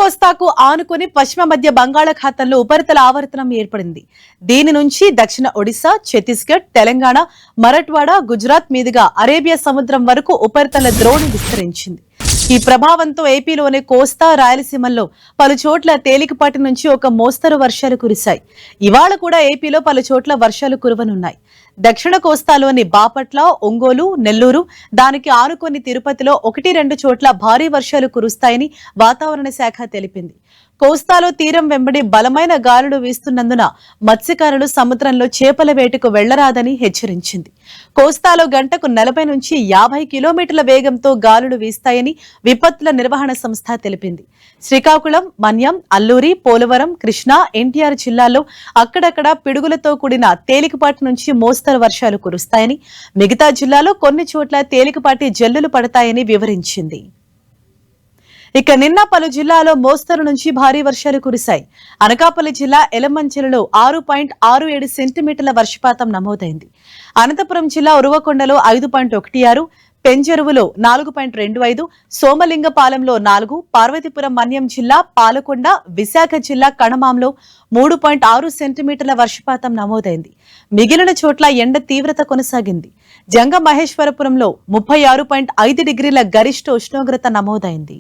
కోస్తాకు ఆనుకుని పశ్చిమ మధ్య బంగాళాఖాతంలో ఉపరితల ఆవర్తనం ఏర్పడింది. దీని నుంచి దక్షిణ ఒడిశా, ఛత్తీస్గఢ్, తెలంగాణ, మరాఠ్వాడ, గుజరాత్ మీదుగా అరేబియా సముద్రం వరకు ఉపరితల ద్రోణి విస్తరించింది. ఈ ప్రభావంతో ఏపీలోని కోస్తా, రాయలసీమల్లో పలు చోట్ల తేలికపాటి నుంచి ఒక మోస్తరు వర్షాలు కురిశాయి. ఇవాళ కూడా ఏపీలో పలు చోట్ల వర్షాలు కురవనున్నాయి. దక్షిణ కోస్తాలోని బాపట్ల, ఒంగోలు, నెల్లూరు, దానికి ఆనుకొని తిరుపతిలో 1-2 చోట్ల భారీ వర్షాలు కురుస్తాయని వాతావరణ శాఖ తెలిపింది. కోస్తాలో తీరం వెంబడి బలమైన గాలులు వీస్తున్నందున మత్స్యకారులు సముద్రంలో చేపల వేటకు వెళ్లరాదని హెచ్చరించింది. కోస్తాలో గంటకు 40 నుంచి 50 కిలోమీటర్ల వేగంతో గాలులు వీస్తాయని విపత్తుల నిర్వహణ సంస్థ తెలిపింది. శ్రీకాకుళం, మన్యం, అల్లూరి, పోలవరం, కృష్ణా, ఎన్టీఆర్ జిల్లాల్లో అక్కడక్కడ పిడుగులతో కూడిన తేలికపాటి నుంచి మోస్తరు వర్షాలు కురుస్తాయని, మిగతా జిల్లాలో కొన్ని చోట్ల తేలికపాటి జల్లులు పడతాయని వివరించింది. ఇక నిన్న పలు జిల్లాలో మోస్తరు నుంచి భారీ వర్షాలు కురిశాయి. అనకాపల్లి జిల్లా ఎలమంచిలలో 6.67 సెంటీమీటర్ల వర్షపాతం నమోదైంది. అనంతపురం జిల్లా ఉరువకొండలో 5.16, పెంజరువులో 4.25, సోమలింగపాలెంలో 4, పార్వతీపురం మన్యం జిల్లా పాలకొండ, విశాఖ జిల్లా కణమాంలో 3.6 సెంటీమీటర్ల వర్షపాతం నమోదైంది. మిగిలిన చోట్ల ఎండ తీవ్రత కొనసాగింది. జంగమహేశ్వరపురంలో 36.5 డిగ్రీల గరిష్ట ఉష్ణోగ్రత నమోదైంది.